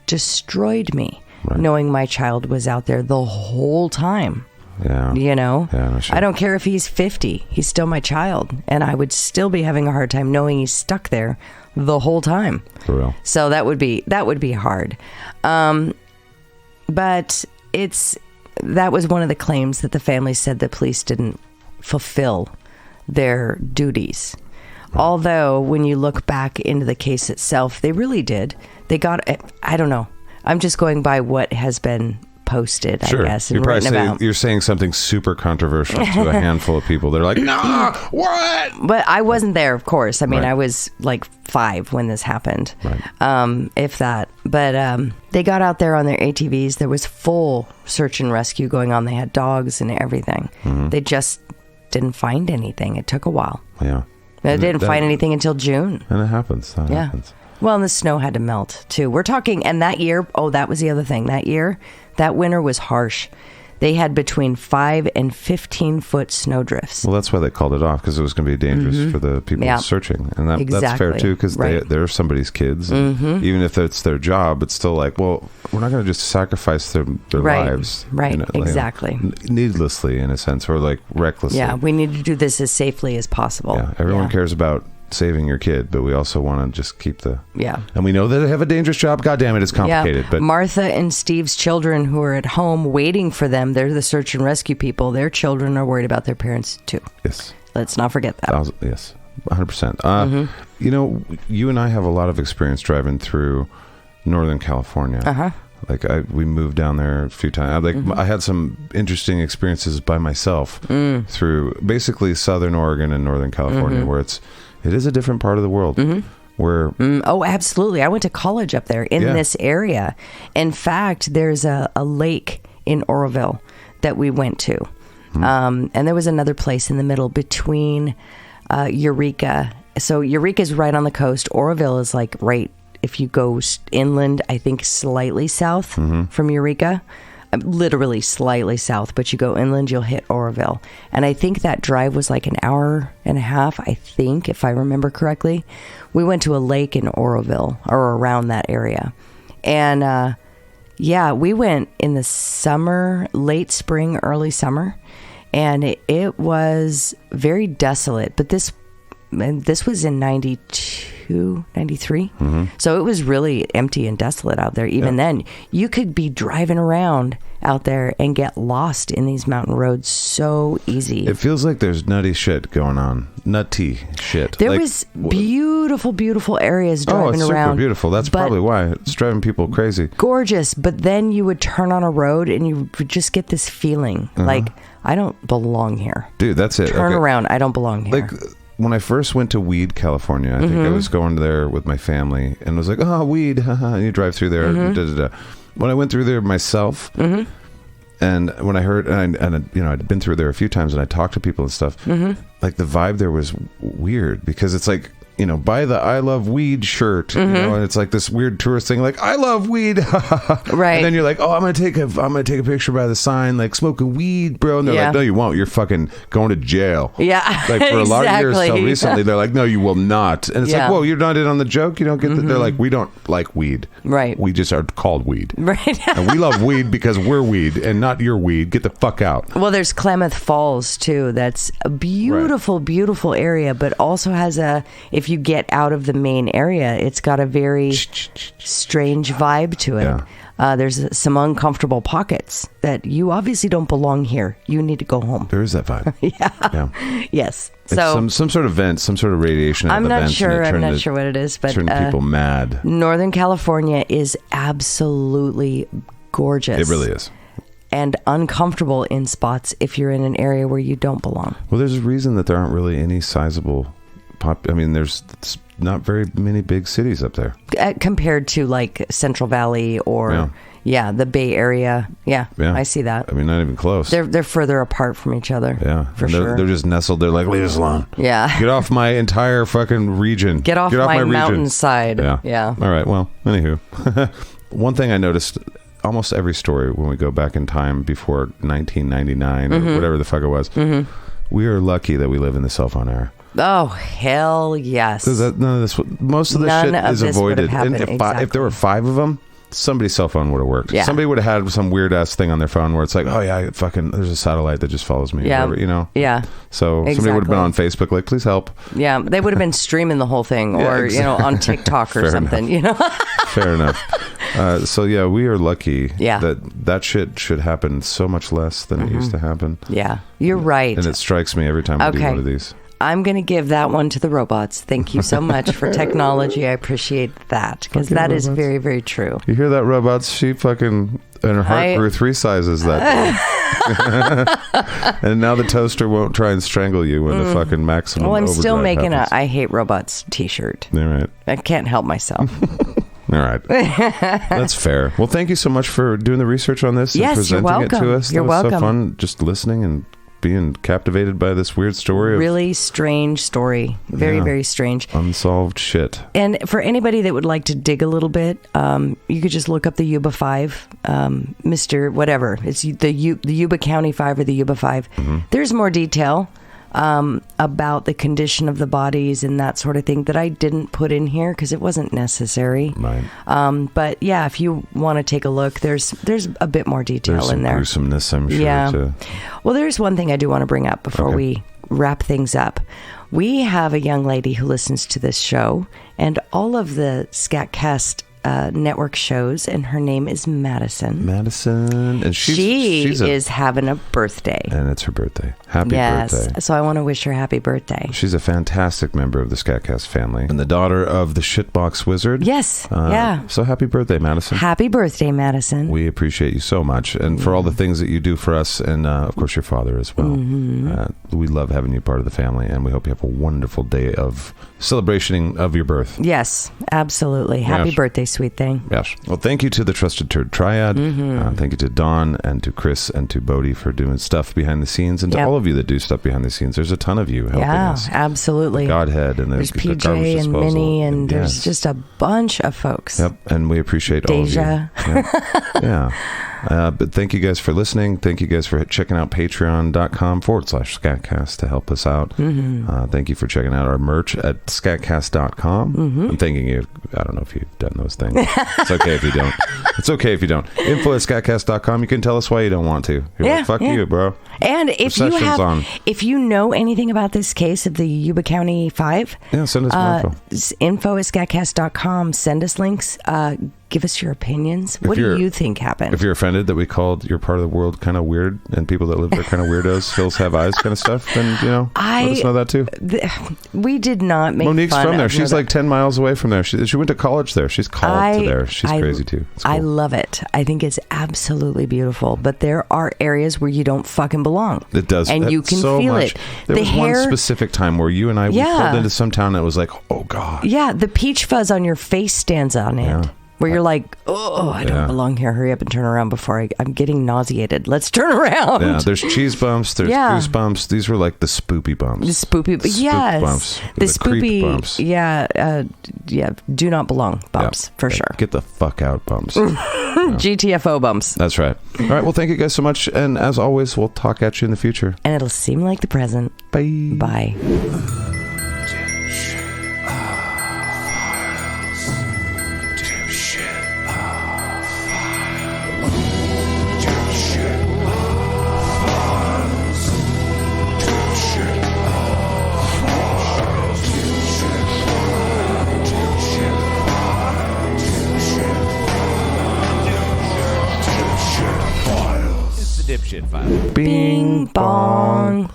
destroyed me, knowing my child was out there the whole time. Yeah. You know? Yeah, sure. I don't care if he's 50. He's still my child. And I would still be having a hard time knowing he's stuck there the whole time. For real. So that would be hard. But that was one of the claims that the family said the police didn't fulfill their duties. Although when you look back into the case itself, they really did. They got, I don't know. I'm just going by what has been posted, sure. I guess, and You're saying something super controversial to a handful of people. They're like, no, what? But I wasn't there, of course. I mean, Right. I was like 5 when this happened, Right. if that. But they got out there on their ATVs. There was full search and rescue going on. They had dogs and everything. Mm-hmm. They just didn't find anything. It took a while. Yeah. They didn't find anything until June. And it happens. That happens. Well, and the snow had to melt too. We're talking, and that year, that was the other thing. That year, that winter was harsh. They had between 5 and 15 foot snow drifts. Well, that's why they called it off, because it was going to be dangerous for the people searching. And that's fair too, because they're somebody's kids. And even if it's their job, it's still like, well, we're not going to just sacrifice their lives. Right, you know, exactly. Needlessly, in a sense, or like recklessly. Yeah, we need to do this as safely as possible. Yeah, everyone cares about saving your kid, but we also want to just keep and we know that they have a dangerous job. God damn it, it's complicated. But Martha and Steve's children who are at home waiting for them, they're the search and rescue people. Their children are worried about their parents too. Yes, let's not forget that. Yes, 100%. You know, you and I have a lot of experience driving through Northern California. Like we moved down there a few times. I had some interesting experiences by myself through basically Southern Oregon and Northern California, where it is a different part of the world. Where oh, absolutely. I went to college up there in this area. In fact, there's a lake in Oroville that we went to. And there was another place in the middle between Eureka. So Eureka's right on the coast. Oroville is like right, if you go inland, I think slightly south from Eureka. Literally slightly south, but you go inland, you'll hit Oroville. And I think that drive was like an hour and a half, I think, if I remember correctly. We went to a lake in Oroville, or around that area. And we went in the summer, late spring, early summer. And it was very desolate. But this was in 92, 93. So it was really empty and desolate out there. Even then, you could be driving around out there and get lost in these mountain roads so easy. it feels like there's nutty shit going on. Nutty shit. There was beautiful areas driving it's around. super beautiful. That's probably why it's driving people crazy. Gorgeous. But then you would turn on a road and you would just get this feeling like, I don't belong here. Dude, that's it. Turn around. I don't belong here. Like, when I first went to Weed, California, I think I was going there with my family and was like, oh, Weed, and you drive through there. When I went through there myself, and when I heard, and I'd been through there a few times, and I talked to people and stuff, like the vibe there was weird, because it's like, buy the I love weed shirt, and it's like this weird tourist thing, like, I love weed. Right. And then you're like, oh, I'm going to take a picture by the sign, like, smoking weed, bro. And they're like, no, you won't. You're fucking going to jail. Yeah. Like, for a lot of years till recently, they're like, no, you will not. And it's like, whoa, you're not in on the joke? You don't get that? They're like, we don't like weed. Right. We just are called weed. Right. And we love weed because we're weed and not your weed. Get the fuck out. Well, there's Klamath Falls, too. That's a beautiful, beautiful area, but also has if you get out of the main area, it's got a very strange vibe to it. Yeah. There's some uncomfortable pockets that you obviously don't belong here. You need to go home. There is that vibe. Yeah. Yes. It's some sort of vent, some sort of radiation. I'm not sure. I'm not sure what it is, but turn people mad. Northern California is absolutely gorgeous. It really is. And uncomfortable in spots if you're in an area where you don't belong. Well, there's a reason that there aren't really any sizable there's not very many big cities up there compared to like Central Valley or the Bay Area. Yeah, I see that. I mean, not even close. They're further apart from each other. Yeah, for sure. They're just nestled. They're like, leave us alone. Yeah, get off my entire fucking region. Get off my mountainside. Yeah. All right. Well, anywho, one thing I noticed. Almost every story when we go back in time before 1999 or whatever the fuck it was, we are lucky that we live in the cell phone era. Oh, hell yes. None of this, most of the shit is avoided. And if there were 5 of them, somebody's cell phone would have worked. Yeah. Somebody would have had some weird ass thing on their phone where it's like, oh yeah, there's a satellite that just follows me. Yeah. Whatever, Yeah. So somebody would have been on Facebook like, please help. Yeah. They would have been streaming the whole thing or, on TikTok or something, Fair enough. So yeah, we are lucky that shit should happen so much less than it used to happen. Yeah. You're right. And it strikes me every time I do one of these. I'm going to give that one to the robots. Thank you so much for technology. I appreciate that because that is very, very true. You hear that, robots? She fucking, and her heart grew 3 sizes that day. And now the toaster won't try and strangle you when the fucking maximum Well, I'm still making happens. I Hate Robots t-shirt. All right. I can't help myself. All right. That's fair. Well, thank you so much for doing the research on this and presenting it to us. You're welcome. So fun just listening and being captivated by this weird story. Really strange story. Very, very strange. Unsolved shit. And for anybody that would like to dig a little bit, you could just look up the Yuba 5, Mr. Whatever. It's the Yuba County 5 or the Yuba 5. There's more detail about the condition of the bodies and that sort of thing that I didn't put in here because it wasn't necessary. Right. But yeah, if you want to take a look, there's a bit more detail in there. There's some gruesomeness, I'm sure. Yeah. Too. Well, there's one thing I do want to bring up before we wrap things up. We have a young lady who listens to this show and all of the SKATCAST network shows, and her name is Madison. And she is having a birthday. And it's her birthday. Happy birthday. So I want to wish her happy birthday. She's a fantastic member of the SKATCAST family and the daughter of the Shitbox Wizard. Yes. So happy birthday, Madison. Happy birthday, Madison. We appreciate you so much and for all the things that you do for us and, of course, your father as well. We love having you part of the family, and we hope you have a wonderful day of celebration of your birth. Yes, absolutely. Happy birthday, sweet thing. Yes. Well, thank you to the Trusted Turd Triad. Thank you to Dawn and to Chris and to Bodie for doing stuff behind the scenes, and to all of you that do stuff behind the scenes. There's a ton of you helping us. Yeah, absolutely. The Godhead and there's the PJ and Minnie, and there's just a bunch of folks. Yep, and we appreciate Deja. all of you. Yeah. But thank you guys for listening. Thank you guys for checking out patreon.com/SKATCAST to help us out. Thank you for checking out our merch at SKATCAST.com. I'm thanking you. I don't know if you've done those things. It's okay if you don't. It's okay if you don't. Info@SKATCAST.com. You can tell us why you don't want to. You're like, fuck you, bro. And if you know anything about this case of the Yuba County 5, send us more info. Info@SKATCAST.com. Send us links. Give us your opinions. What do you think happened? If you're offended that we called your part of the world kind of weird and people that live there kind of weirdos, hills have eyes kind of stuff, then, let us know that too. We did not make Monique's fun from there. of She's like 10 miles away from there. She went to college there. She's called to there. She's crazy too. Cool. I love it. I think it's absolutely beautiful. But there are areas where you don't fucking belong. It does. And you can feel it. There was one specific time where you and I we pulled into some town that was like, oh God. Yeah, the peach fuzz on your face stands on end. Where you're like, oh, I don't belong here. Hurry up and turn around before I'm getting nauseated. Let's turn around. Yeah, there's cheese bumps. There's goosebumps. These were like the spoopy bumps. The spoopy, yes. Bumps. The spoopy creep bumps. Yeah, do not belong bumps, for sure. Get the fuck out bumps. GTFO bumps. That's right. All right, well, thank you guys so much. And as always, we'll talk at you in the future. And it'll seem like the present. Bye. Bye. Dipshit file. Bing bong.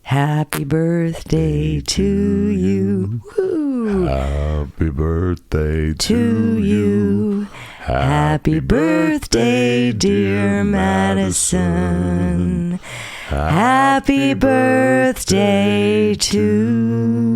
Happy birthday to you. Woo. Happy birthday to you. Happy birthday, dear Madison. Happy birthday to